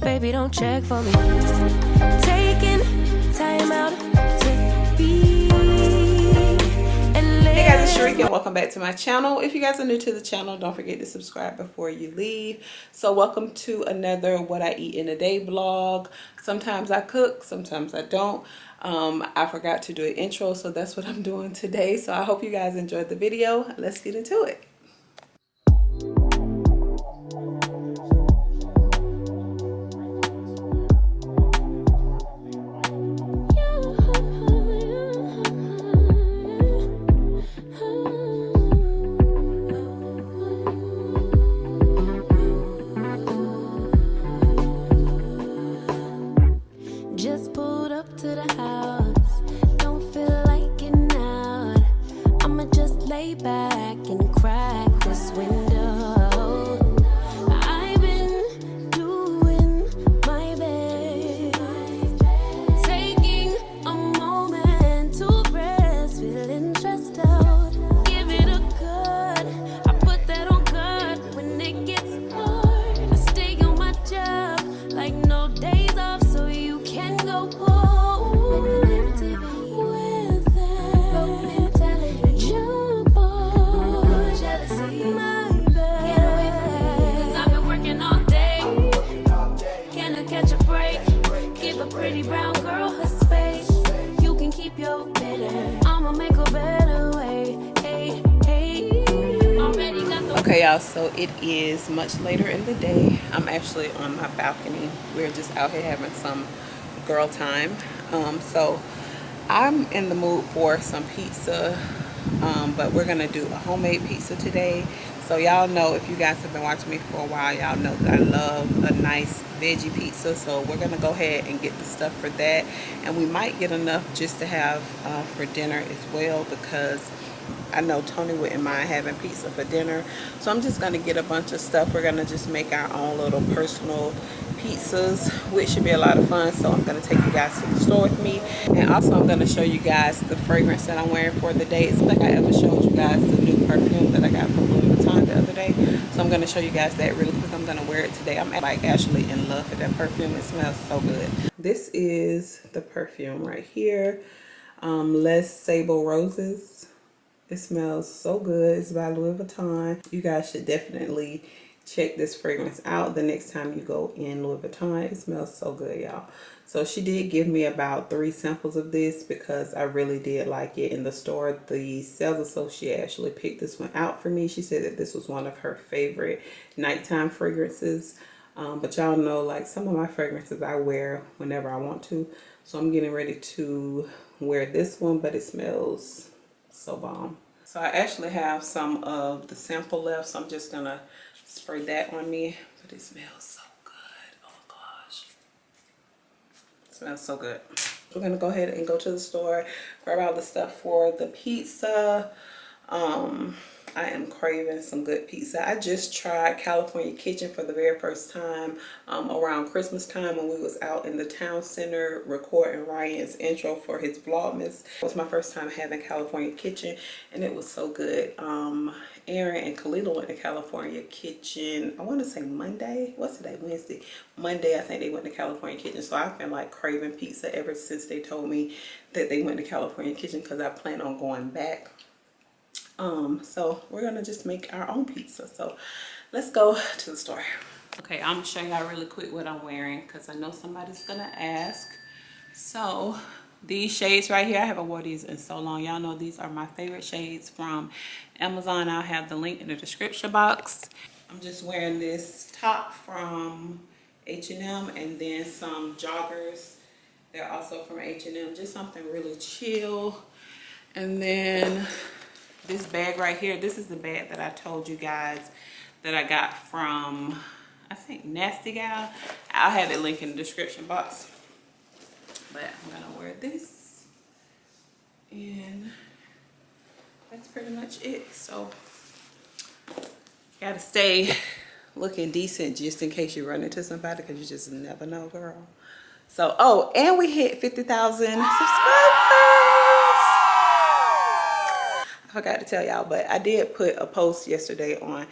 Baby, don't check for me. Taking time out to be. Hey guys, it's Sherika and welcome back to my channel. If you guys are new to the channel, don't forget to subscribe before you leave. So welcome to another what I eat in a day vlog. Sometimes I cook, sometimes I don't. I forgot to do an intro, so that's what I'm doing today. So I hope you guys enjoyed the video. Let's get into it. Just pulled up to the house. Don't feel like getting out. I'ma just lay back and crack this window. I've been doing my best, taking a moment to rest, feeling stressed out. Give it a cut. I put that on God when it gets hard. I stay on my job like no days off, so you can go home with that low mentality. Jump on jealousy, my bad. Get away from me, 'cause I've been working all day. Can I catch a break? Give a pretty brown girl her space. You can keep your bitter. I'ma make a better way. Hey, hey. Already got the Okay y'all, so it is much later in the day. I'm actually on my balcony. We're just out here having some girl time. So I'm in the mood for some pizza, but we're gonna do a homemade pizza today. So y'all know, if you guys have been watching me for a while, y'all know that I love a nice veggie pizza. So we're gonna go ahead and get the stuff for that, and we might get enough just to have for dinner as well, because I know Tony wouldn't mind having pizza for dinner. So I'm just gonna get a bunch of stuff. We're gonna just make our own little personal pizzas, which should be a lot of fun. So I'm gonna take you guys to the store with me, and also I'm gonna show you guys the fragrance that I'm wearing for the day. It's like I ever showed you guys the new perfume that I got from Louis Vuitton the other day. So I'm gonna show you guys that really quick. I'm gonna wear it today. I'm like actually in love with that perfume. It smells so good. This is the perfume right here, Les Sable Roses. It smells so good. It's by Louis Vuitton. You guys should definitely check this fragrance out the next time you go in Louis Vuitton. It smells so good, y'all. So she did give me about 3 samples of this because I really did like it in the store. The sales associate actually picked this one out for me. She said that this was one of her favorite nighttime fragrances. But y'all know, like, some of my fragrances I wear whenever I want to. So I'm getting ready to wear this one, but it smells so bomb. So I actually have some of the sample left, so I'm just gonna spray that on me. But it smells so good. Oh my gosh, it smells so good. We're gonna go ahead and go to the store, grab all the stuff for the pizza. I am craving some good pizza. I just tried California Kitchen for the very first time around Christmas time when we was out in the town center recording Ryan's intro for his Vlogmas. It was my first time having California Kitchen, and it was so good. Aaron and Khalila went to California Kitchen, I want to say Monday. What's today? Wednesday. Monday, I think they went to California Kitchen. So I've been like craving pizza ever since they told me that they went to California Kitchen, because I plan on going back. So we're gonna just make our own pizza. So let's go to the store. Okay, I'm gonna show y'all really quick what I'm wearing, because I know somebody's gonna ask. So these shades right here, I haven't worn these in so long. Y'all know these are my favorite shades from Amazon. I'll have the link in the description box. I'm just wearing this top from H&M and then some joggers. They're also from H&M, just something really chill. And then this bag right here, this is the bag that I told you guys that I got from, I think, Nasty Gal. I'll have it linked in the description box. But I'm gonna wear this, and that's pretty much it. So gotta stay looking decent just in case you run into somebody, because you just never know, girl. So, oh, and we hit 50,000 subscribers. I forgot to tell y'all, but I did put a post yesterday on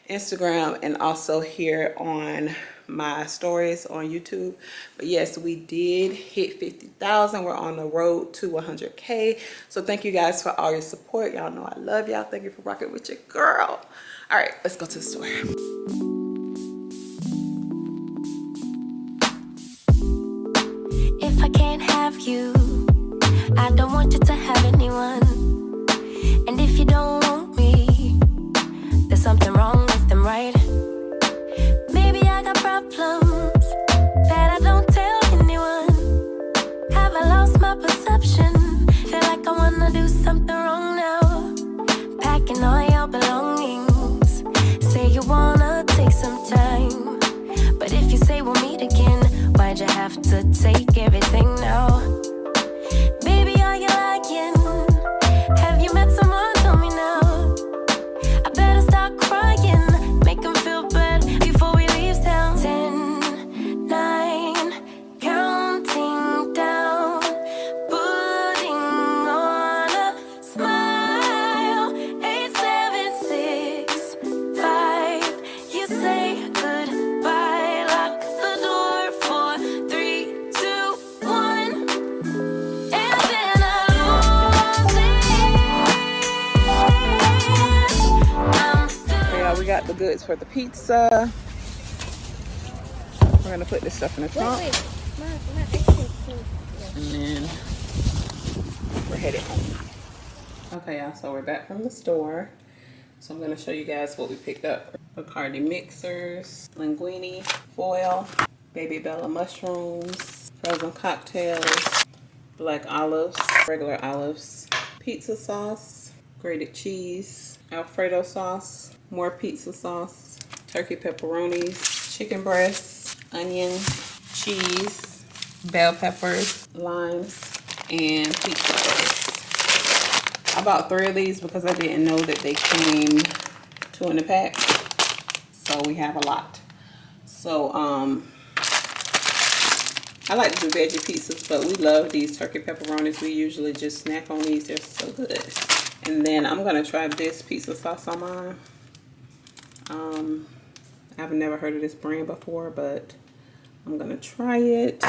Instagram and also here on my stories on YouTube. But yes, we did hit 50,000. We're on the road to 100K. So thank you guys for all your support. Y'all know I love y'all. Thank you for rocking with your girl. All right, let's go to the store. If I can't have you, I don't want you to have anyone. And if you don't want me, there's something wrong with them, right? Maybe I got problems that I don't tell anyone. Have I lost my perception? Feel like I wanna do something wrong now. Packing all your belongings. Say you wanna take some time. But if you say we'll meet again, why'd you have to take everything now? Baby, are you lying? Have you met someone? Tell me now. I better start crying. Make them feel bad before we leave town. 10, 9, counting down. Putting on a smile. 8, 7, 6, 5. You say goodbye. Lock the door for 3, 2, 1. And then I lose it. I'm still. Yeah, we got the goods for the pizza. We're gonna put this stuff in the trunk. And then we're headed home. Okay, y'all, so we're back from the store. So I'm gonna show you guys what we picked up. Bacardi mixers, linguine, foil, baby bella mushrooms, frozen cocktails, black olives, regular olives, pizza sauce, grated cheese, Alfredo sauce, more pizza sauce, turkey pepperonis, chicken breasts, onion, cheese, bell peppers, limes, and pizza sauce. I bought 3 of these because I didn't know that they came 2 in a pack. So we have a lot. So I like to do veggie pizzas, but we love these turkey pepperonis. We usually just snack on these. They're so good. And then I'm gonna try this pizza sauce on mine. I've never heard of this brand before, but I'm gonna try it.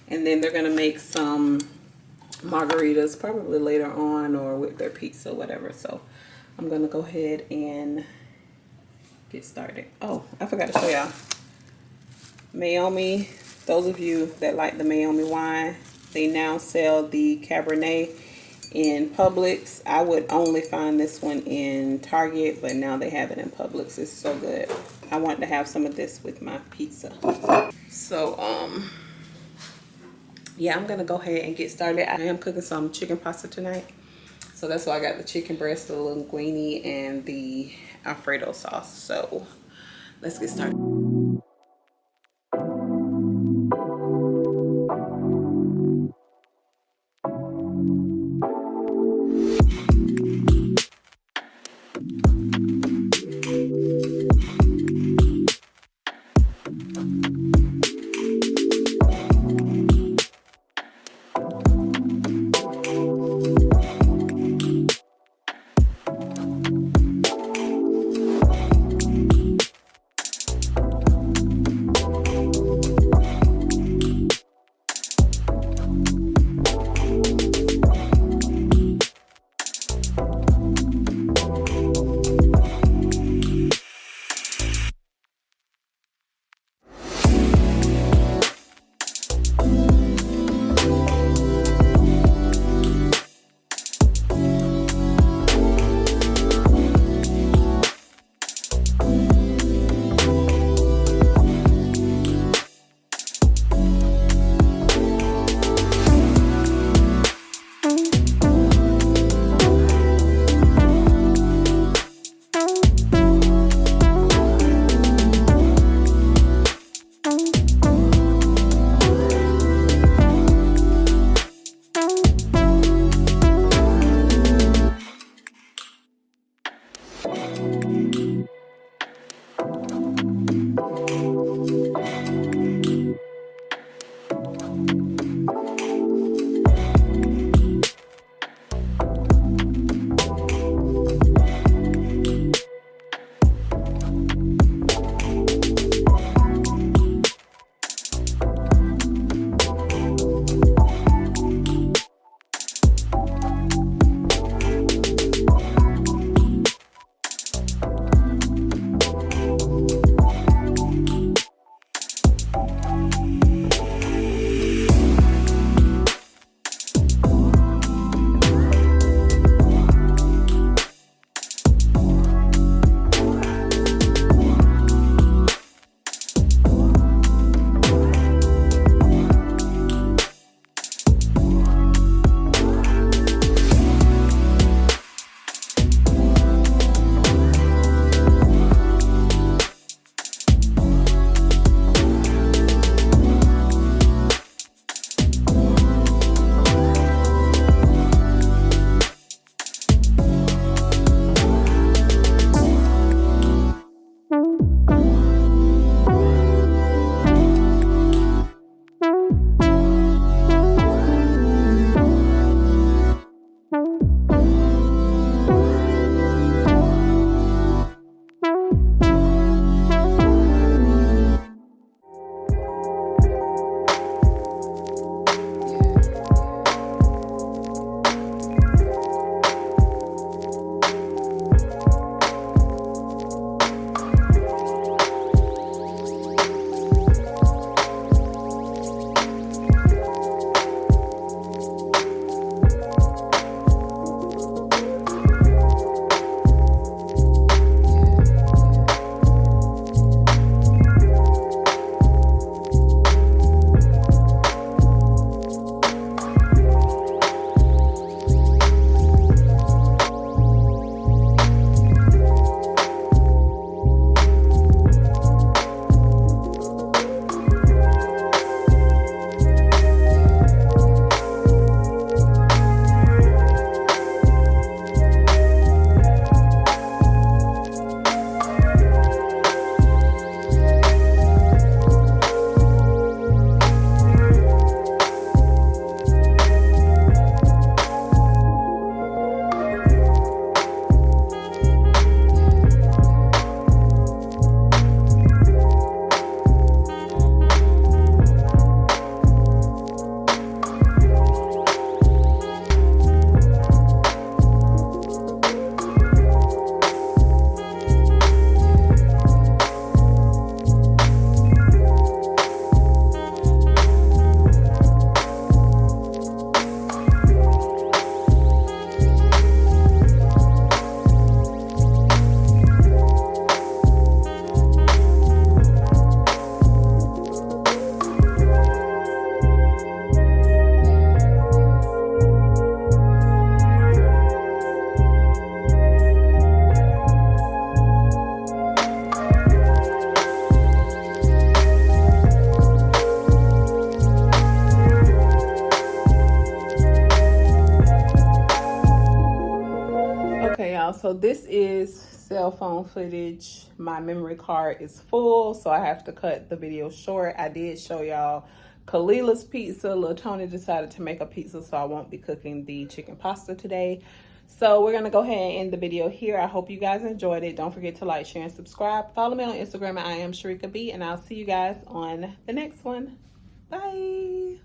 And then they're gonna make some margaritas probably later on or with their pizza, whatever. So I'm gonna go ahead and get started. Oh, I forgot to show y'all. Meiomi, those of you that like the Meiomi wine, they now sell the Cabernet in Publix. I would only find this one in Target, but now they have it in Publix. It's so good. I want to have some of this with my pizza. So, yeah, I'm gonna go ahead and get started. I am cooking some chicken pasta tonight. So that's why I got the chicken breast, the linguine, and the Alfredo sauce. So let's get started. so this is cell phone footage. My memory card is full, so I have to cut the video short. I did show y'all Kalila's pizza. Lil Tony decided to make a pizza, so I won't be cooking the chicken pasta today. So we're going to go ahead and end the video here. I hope you guys enjoyed it. Don't forget to like, share, and subscribe. Follow me on Instagram at Iamsherikab, and I'll see you guys on the next one. Bye.